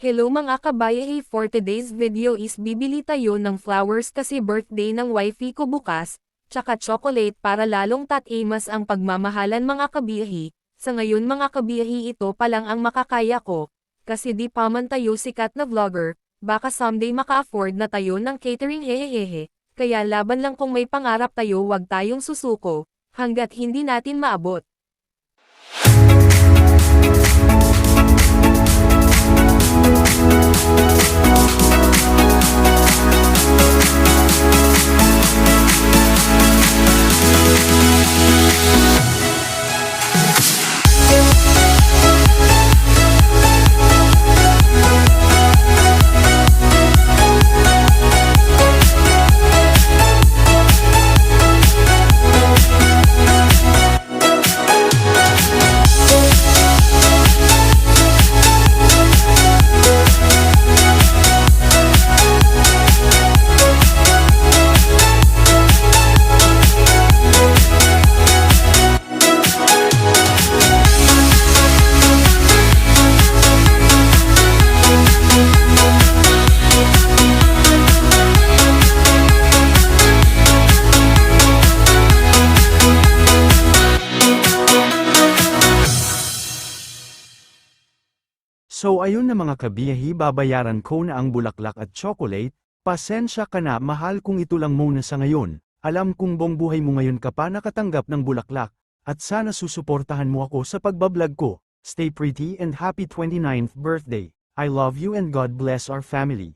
Hello mga kabayahe, for today's video is bibili tayo ng flowers kasi birthday ng wifey ko bukas, tsaka chocolate para lalong tatimas ang pagmamahalan mga kabiyahe. Sa ngayon mga kabiyahe ito pa lang ang makakaya ko, kasi di pa man tayo sikat na vlogger, baka someday maka-afford na tayo ng catering hehehehe. Kaya laban lang kung may pangarap tayo, wag tayong susuko, hanggat hindi natin maabot. So ayun na mga kabiyahe, babayaran ko na ang bulaklak at chocolate. Pasensya ka na mahal kung ito lang muna sa ngayon. Alam kong buong buhay mo ngayon ka pa nakatanggap ng bulaklak, at sana susuportahan mo ako sa pagbablog ko. Stay pretty and happy 29th birthday. I love you and God bless our family.